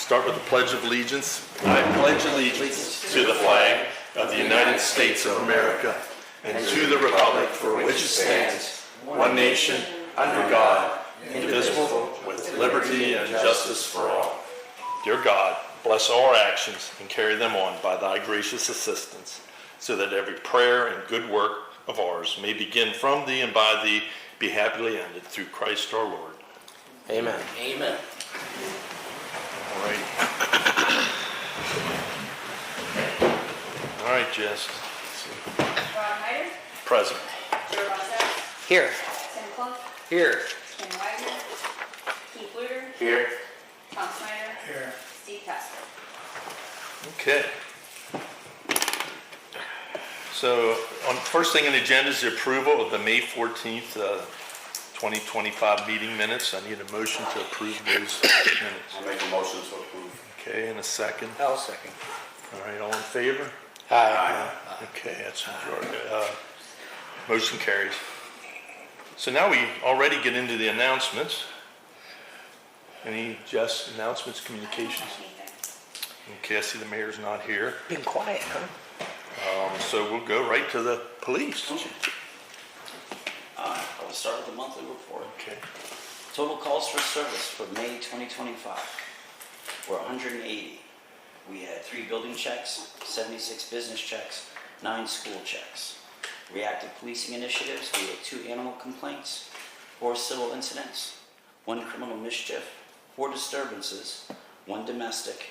Start with the Pledge of Allegiance. I pledge allegiance to the flag of the United States of America and to the republic for which it stands, one nation, under God, indivisible, with liberty and justice for all. Dear God, bless all our actions and carry them on by thy gracious assistance, so that every prayer and good work of ours may begin from thee and by thee be happily ended through Christ our Lord. Amen. Amen. All right. All right, Jess. Ron Hyder, Present. Joe Gonzalez, Here. Tim Plunk, Here. Ken Wagner, Keith Luter, Here. Tom Snyder, Here. Steve Tasker. Okay. So, first thing on the agenda is the approval of the May 14th, 2025 meeting minutes. I need a motion to approve those minutes. I'll make a motion to approve. Okay, and a second. I'll second. All right, all in favor? Aye. Okay, that's a majority. Motion carries. So now we already get into the announcements. Any Jess announcements, communications? Okay, I see the mayor's not here. Being quiet, huh? So we'll go right to the police. I will start with the monthly report. Okay. Total calls for service for May 2025 were 180. We had 3 building checks, 76 business checks, 9 school checks. Reactive policing initiatives, we had 2 animal complaints, 4 civil incidents, 1 criminal mischief, 4 disturbances, 1 domestic,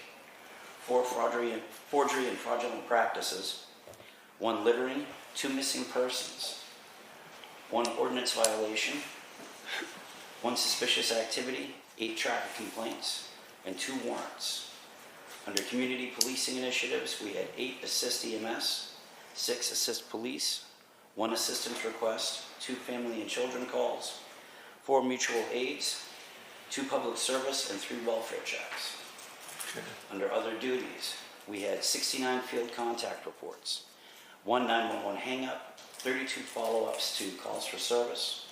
4 forgery and fraudulent practices, 1 littering, 2 missing persons, 1 ordinance violation, 1 suspicious activity, 8 traffic complaints, and 2 warrants. Under community policing initiatives, we had 8 assist EMS, 6 assist police, 1 assistance request, 2 family and children calls, 4 mutual aids, 2 public service, and 3 welfare checks. Okay. Under other duties, we had 69 field contact reports, 1 911 hang-up, 32 follow-ups to calls for service,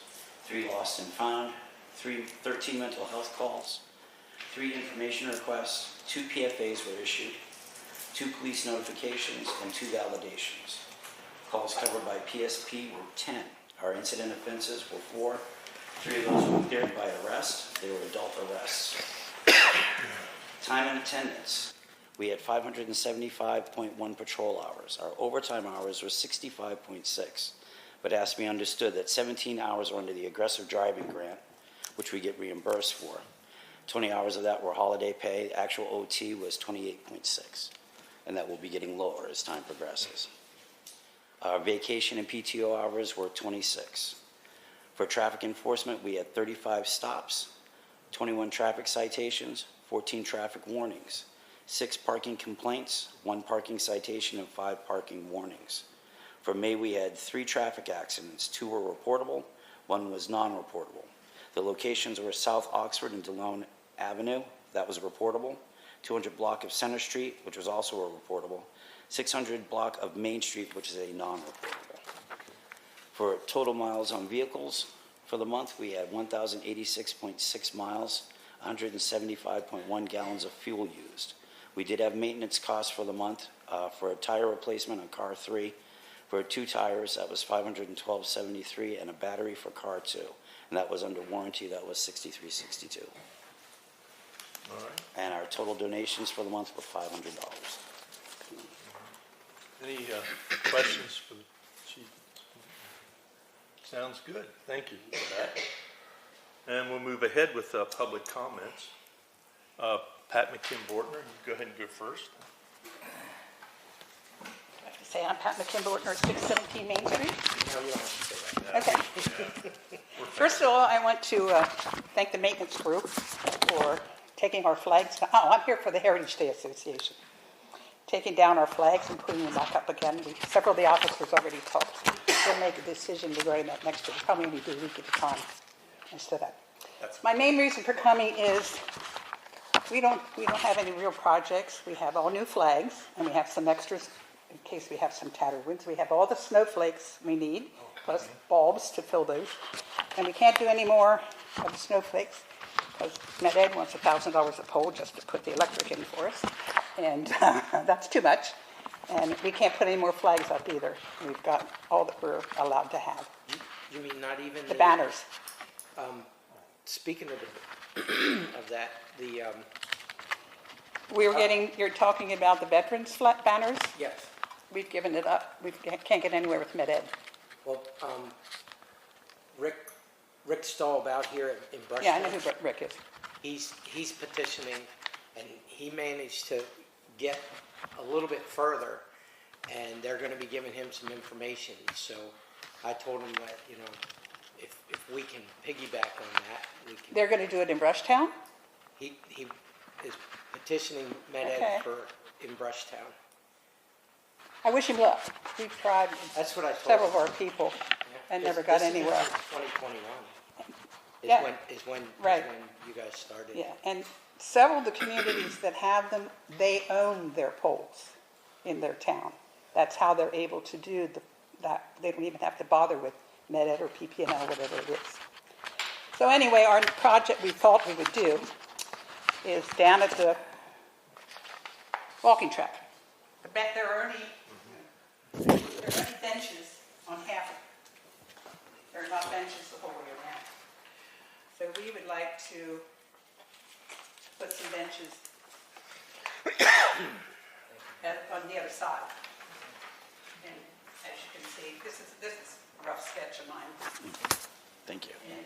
3 lost and found, 13 mental health calls, 3 information requests, 2 PFAs were issued, 2 police notifications, and 2 validations. Calls covered by PSP were 10. Our incident offenses were 4. 3 of those were cleared by arrest. They were adult arrests. Time and attendance. We had 575.1 patrol hours. Our overtime hours were 65.6, but it has to be understood that 17 hours are under the aggressive driving grant, which we get reimbursed for. 20 hours of that were holiday pay. The actual OT was 28.6, and that will be getting lower as time progresses. Our vacation and PTO hours were 26. For traffic enforcement, we had 35 stops, 21 traffic citations, 14 traffic warnings, 6 parking complaints, 1 parking citation, and 5 parking warnings. For May, we had 3 traffic accidents. 2 were reportable, 1 was non-reportable. The locations were South Oxford and DeLone Avenue, that was reportable, 200 block of Center Street, which was also a reportable, 600 block of Main Street, which is a non-reportable. For total miles on vehicles for the month, we had 1,086.6 miles, 175.1 gallons of fuel used. We did have maintenance costs for the month for a tire replacement on car 3. For 2 tires, that was $512.73, and a battery for car 2. And that was under warranty, that was $63.62. All right. And our total donations for the month were $500. Any questions for the chief? Sounds good. Thank you for that. And we'll move ahead with public comments. Pat McKim-Bortner, you go ahead and go first. I have to say I'm Pat McKim-Bortner, 617 Main Street. No, you don't have to say that. Okay. First of all, I want to thank the maintenance group for taking our flags down. Oh, I'm here for the Heritage Day Association. Taking down our flags and putting them back up again. Several of the officers already talked. We'll make a decision regarding that next year. Probably only do a week at a time instead of that. My main reason for coming is we don't have any real projects. We have all new flags, and we have some extras in case we have some tattered ones. We have all the snowflakes we need, plus bulbs to fill those. And we can't do any more of the snowflakes because Med Ed wants $1,000 a pole just to put the electric in for us, and that's too much. And we can't put any more flags up either. We've got all that we're allowed to have. You mean not even The banners. Speaking of of that, You're talking about the veterans flag banners? yes. We've given it up. We can't get anywhere with Med Ed. Well, Rick Staub out here in Brush. Yeah, I know who Rick is. He's petitioning, and he managed to get a little bit further, and they're going to be giving him some information. So I told him that, if we can piggyback on that, we can. They're going to do it in Brushtown? He is petitioning Med Ed Okay. in Brushtown. I wish him luck. We've tried That's what I told several of him. our people and This- never got this is anywhere. 2021 Yeah. is when Right. you guys started. Yeah, and several of the communities that have them, they own their poles in their town. That's how they're able to do that. They don't even have to bother with Med Ed or PP&L, whatever it is. So anyway, our project we thought we would do is down at the walking track. I bet there are only benches on half of it. There are not benches the whole way around. So we would like to put some benches on the other side. And as you can see, this is a rough sketch of mine. Thank you. And,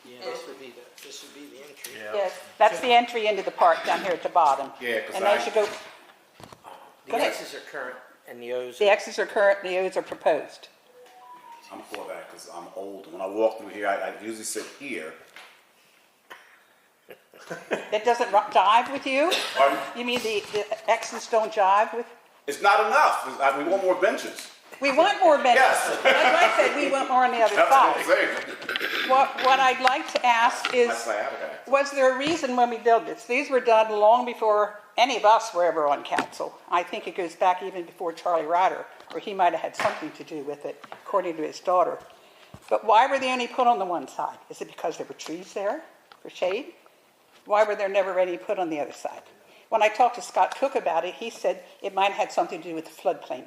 Yeah, this would be the entry. yes, that's the entry into the park down here at the bottom. Yeah, 'cause And as you go, The Go ahead. X's are current and the O's the X's are current, the O's are proposed. I'm for that because I'm old. When I walk through here, I usually sit here. That doesn't jive with you? Pardon? You mean the X's don't jive with? It's not enough. We want more benches. We want more benches. Yes. As I said, we want more on the other That's what I'm side. saying. What I'd like to ask is, My sciatica. was there a reason when we built this? These were done long before any of us were ever on council. I think it goes back even before Charlie Ryder, or he might have had something to do with it, according to his daughter. But why were they only put on the one side? Is it because there were trees there for shade? Why were there never any put on the other side? When I talked to Scott Cook about it, he said it might have had something to do with the floodplain.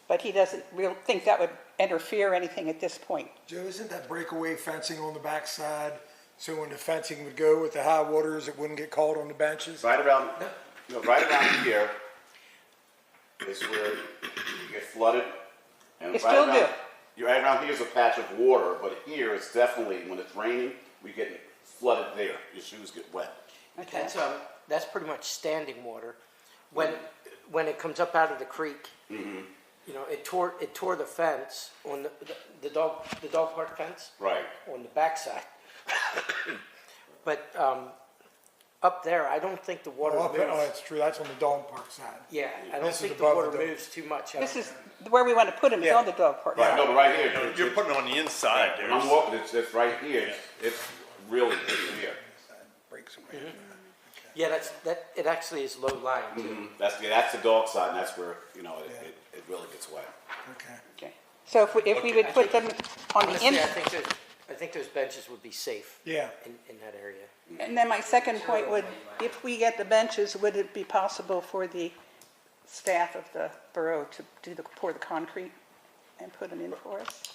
But he doesn't really think that would interfere or anything at this point. Joe, isn't that breakaway fencing on the backside, so when the fencing would go with the high waters, it wouldn't get caught on the benches? Right around here is where you get flooded. And You still do. Right around here is a patch of water, but here it's definitely, when it's raining, we get flooded there. Your shoes get wet. Okay. That's pretty much standing water. When it comes up out of the creek, it tore the fence on the dog park fence Right. on the backside. But up there, I don't think the water Oh, moves. that's true, that's on the dog park side. Yeah, I don't This is think the above water the dog. moves too much. This is where we want to put them, it's Yeah. on the dog park. Right, no, but right here. You're putting it on the inside. When I'm walking, it's right here. It's really here. Breaks away. Yeah, it actually is low lying too. That's the dog side, and that's where, it really gets wet. Okay. Okay. So if we would put them on the Honestly, inside. I think those benches would be safe Yeah. in that area. And then my second point would, if we get the benches, would it be possible for the staff of the borough to pour the concrete and put them in for us?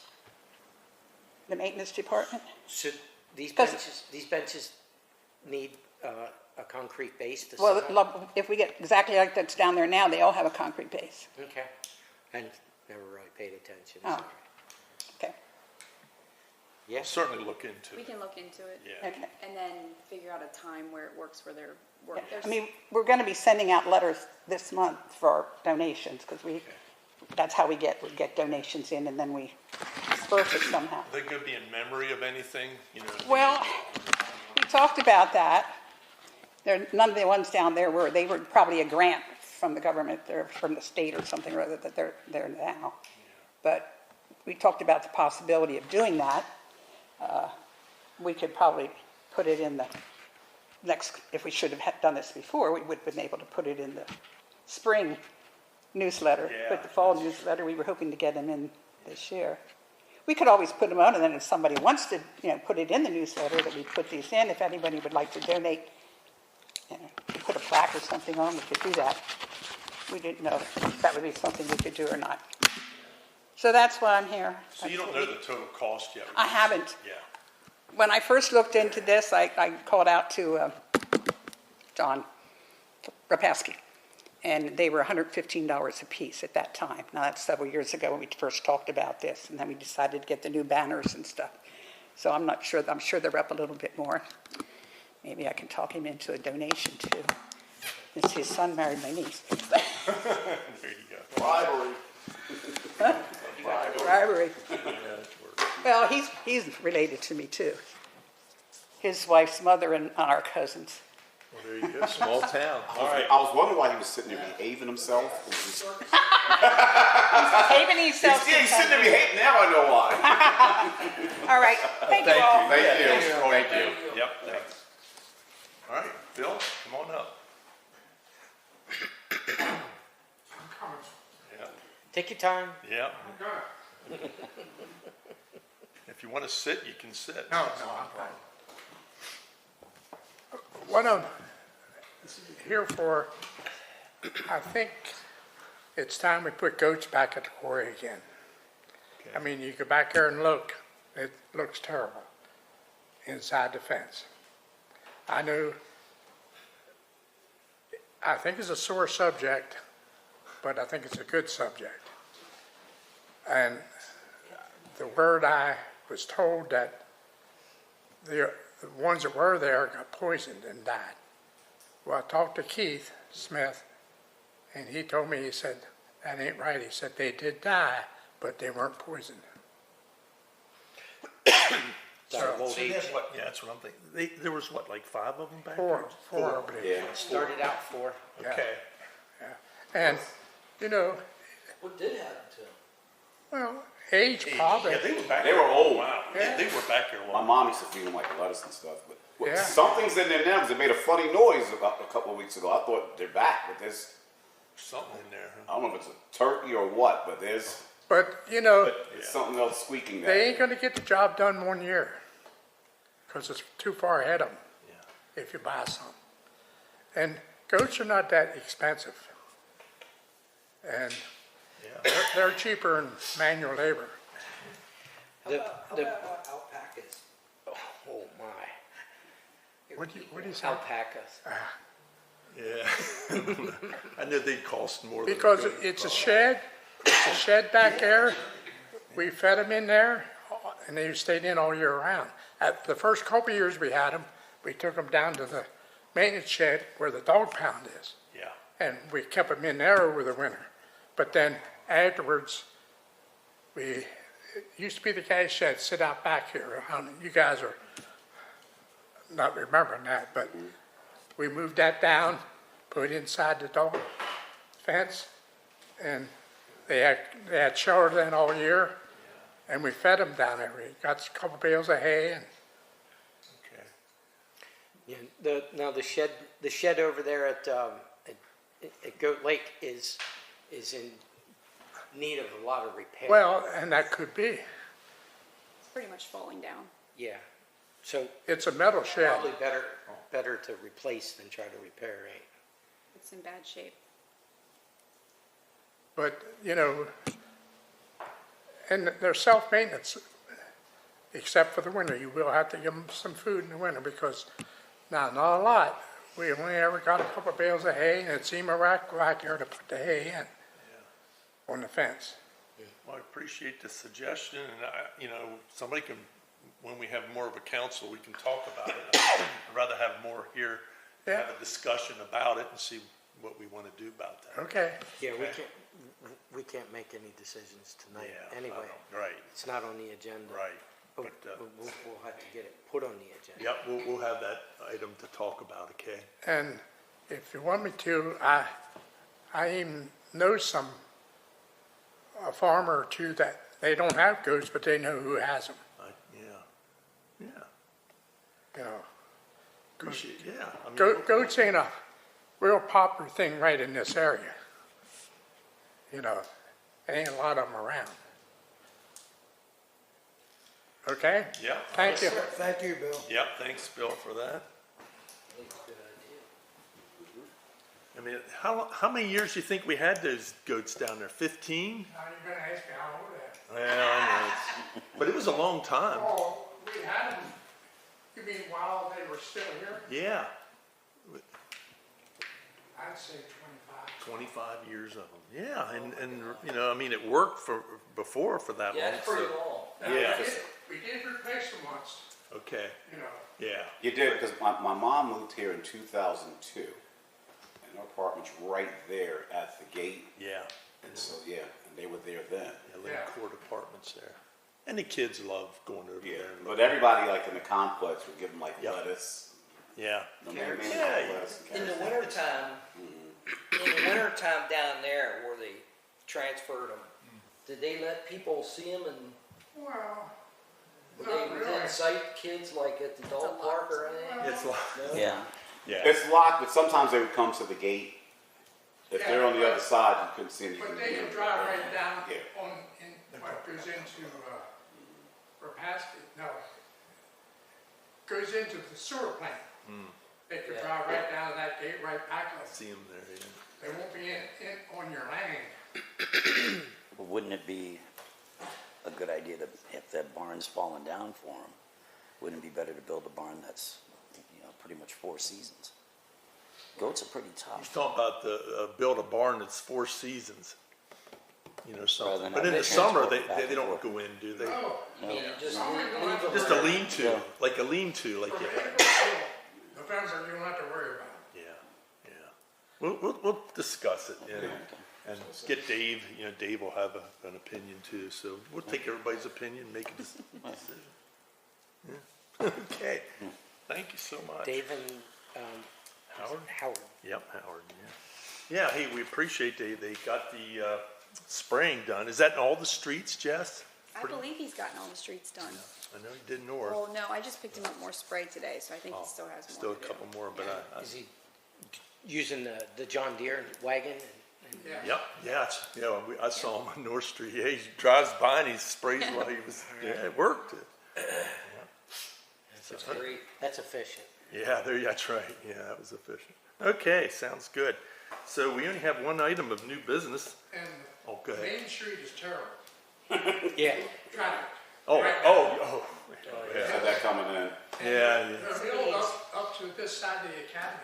The maintenance department? Should these 'Cause- benches need a concrete base to sit Well, on? if we get exactly like that's down there now, they all have a concrete base. Okay. I never really paid attention. Oh. Sorry. Okay, Yes. Certainly look into We it. can look into it. Yeah. okay. And then figure out a time where it works for their work. Yeah. There's- I mean, we're going to be sending out letters this month for our donations, because that's how we get donations in, and then we disperse it somehow. Are they going to be in memory of anything? Well, we talked about that. None of the ones down there they were probably a grant from the government, or from the state or something, rather, that they're there now. But we talked about the possibility of doing that. We could probably put it in the next, if we should have done this before, we would have been able to put it in the spring newsletter. Yeah. But the fall newsletter, we were hoping to get them in this year. we could always put them on, and then if somebody wants to, put it in the newsletter that we put these in, if anybody would like to donate, put a plaque or something on, we could do that. We didn't know if that would be something we could do or not. So that's why I'm here. So you don't know the total cost yet? I haven't. Yeah. When I first looked into this, I called out to John Rapaski, and they were $115 a piece at that time. Now, that's several years ago when we first talked about this, and then we decided to get the new banners and stuff. So I'm not sure, I'm sure they're up a little bit more. Maybe I can talk him into a donation too. Since his son married my niece. There you go. Bribery. Bribery. Well, he's related to me too. His wife's mother and our cousins. Well, there you go. Small town. All right. I was wondering why he was sitting there behaving himself. Behaving himself. He's sitting there behaving. Now I know why. All right. Thank you all. Thank you. Yep, thanks. All right, Bill, come on up. Yeah, Take your time. yeah. If you want to sit, you can sit. No, I'm fine. What I'm here for, I think it's time we put goats back at the quarry again. I mean, you go back there and look, it looks terrible inside the fence. I think it's a sore subject, but I think it's a good subject. And the word I was told that the ones that were there got poisoned and died. Well, I talked to Keith Smith, and he told me, he said, that ain't right. He said they did die, but they weren't poisoned. Old age. Yeah, that's what I'm thinking. There was what, like 5 of them back Four, there? I believe. Yeah. Started out for. Okay. And, What did happen to him? well, age probably. Yeah, they were back They there. were old. Wow. Yeah. They were back there a My while. mom used to feed them like lettuce and stuff. But Yeah. something's in there now because it made a funny noise about a couple of weeks ago. I thought they're back, but there's, Something in there. I don't know if it's a turkey or what, but there's But, it's something else squeaking there. they ain't gonna get the job done 1 year, because it's too far ahead of them Yeah. if you buy some. And goats are not that expensive. And Yeah. they're cheaper in manual labor. The, How the, about alpacas? oh my. What do you say? Alpacas. Yeah. I knew they'd cost more than Because a goat. it's a shed back there. We fed them in there, and they stayed in all year round. At the first couple of years we had them, we took them down to the maintenance shed where the dog pound is. Yeah. And we kept them in there over the winter. But then afterwards, it used to be the gas shed sit out back here. You guys are not remembering that, but we moved that down, put it inside the dog fence, and they had shelter then all year, and we fed them down there. We got a couple bales of hay, and Okay. Yeah, now the shed over there at Goat Lake is in need of a lot of repair. well, and that could be. It's pretty much falling down. Yeah, so It's a metal shed. probably better to replace than try to repair, right? It's in bad shape. But, and they're self-maintenance, except for the winter. You will have to give them some food in the winter because, not a lot. We only ever got a couple of bales of hay, and it seemed a rack back there to put the hay in on the fence. Well, I appreciate the suggestion, and somebody can, when we have more of a council, we can talk about it. I'd rather have more here, have a discussion about it and see what we want to do about that. Okay, Yeah, we can't make any decisions tonight Yeah, anyway. I know. Right, It's not on the agenda. right. But But, we'll have to get it put on the agenda. yep, we'll have that item to talk about, okay? and if you want me to, I even know a farmer or two that they don't have goats, but they know who has them, Yeah, appreciate, yeah. I mean, Goats ain't a real popular thing right in this area. There ain't a lot of them around. Okay? Yeah. Thank you. Thank you, Bill. Yep, thanks, Bill, for that. I think it's a good idea. I mean, how many years do you think we had those goats down there? 15? Now you're gonna ask me how old I am. Well, I know. But it was a long time. Oh, we had them, you mean while they were still here? Yeah, I'd say 25. 25 years of them. Yeah, and you know, I mean, it worked before for that Yeah, long. it's pretty so- long. Now, Yeah. we did replace them once, Okay, you know. yeah. You did, because my mom moved here in 2002, and our apartment's right there at the gate, Yeah, and so, yeah, and they were there then. yeah, little Yeah. court apartments there. And the kids love going over Yeah, there. and but everybody, like in the complex, would give them like Yep. lettuce, Yeah, no matter Yeah. lettuce and In the carrots. wintertime, down there where they transferred them, did they let people see them and Well, were not they really. within sight, kids like at the dog park or anything? it's like, No? Yeah. yeah. It's locked, but sometimes they would come to the gate. If Yeah, they're on the but- other side, you couldn't see them. But they could drive right down Yeah. on, in, what goes into, Rapasky, no. Goes into the sewer plant. They could Yeah. drive right down to that gate, right back up. See them there, yeah. They won't be in on your lane. But wouldn't it be a good idea to, if that barn's falling down for them, wouldn't it be better to build a barn that's, you know, pretty much 4 seasons? Goats are pretty He's tough. talking about the build a barn that's 4 seasons. You know, Rather something. than But in have the to summer, transport back they and don't forth. go in, do they? No. You mean you just No. leave them Just a there? lean-to, Yeah. like a lean-to, like From you April have. till November, you don't have to worry about it. Yeah, yeah. We'll discuss it, you know, and get Dave, you know, Dave will have an opinion too, so we'll take everybody's opinion, make a decision. Yeah. Okay, thank you so much. Dave and, Howard? Howard. Yep, Howard, yeah. Yeah, hey, we appreciate they got the spraying done. Is that in all the streets, Jess? I believe he's gotten all the streets done. I know he did north. Well, no, I just picked him up more spray today, so I think he still has more Still a to do. couple more, but Is he using the John Deere wagon? Yeah. Yep, yeah, I saw him on North Street. Yeah, he drives by and he sprays while he was, yeah, it worked. That's great. That's efficient. Yeah, that's right. Yeah, that was efficient. Okay, sounds good. So we only have one item of new business. And Oh, go ahead. Main Street is terrible. Yeah. Traffic. Oh, Right oh, Yeah, had that coming in. yeah. They're built up to this side of the academy.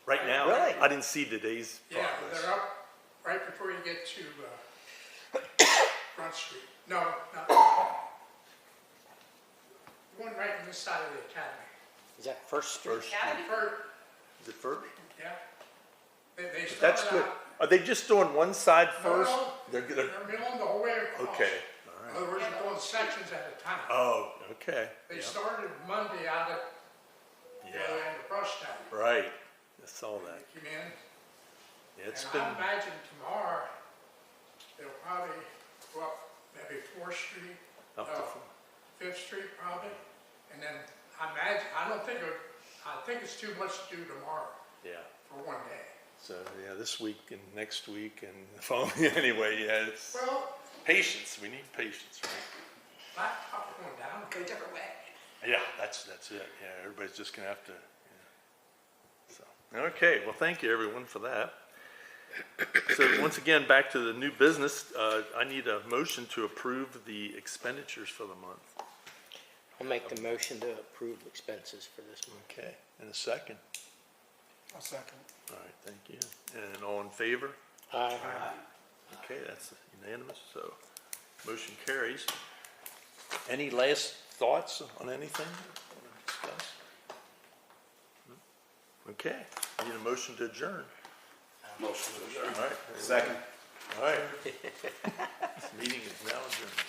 Right now? Really? I didn't see today's Yeah, progress. they're up right before you get to Front Street. No, not the one right on this side of the academy. Is that First Street? First, First, is it first? yeah. They started That's good. out- Are they just doing one side No, first? no, They're They're milling the whole way across. okay. In other words, they're doing sections at a time. Oh, okay. They Yeah. started Monday out at the other Yeah, end of Brushtown. right. I saw that. Came in, Yeah, it's and been, I imagine tomorrow, they'll probably go up maybe 4th Street, up to no, four. 5th Street probably, and then I think it's too much to do tomorrow Yeah. for one day. So, yeah, this week and next week and the following, anyway, yeah, it's Well, patience. We need patience, right? blacktop going down, go different way. Yeah, that's it. Yeah, everybody's just gonna have to, yeah. So, okay, well, thank you everyone for that. So once again, back to the new business, I need a motion to approve the expenditures for the month. I'll make the motion to approve expenses for this month. Okay, and a second. I'll second. All right, thank you. And all in favor? Aye. Okay, that's unanimous, so motion carries. Any last thoughts on anything you want to discuss? Okay, need a motion to adjourn. Motion to adjourn. All right. Second. All right. This meeting is now adjourned.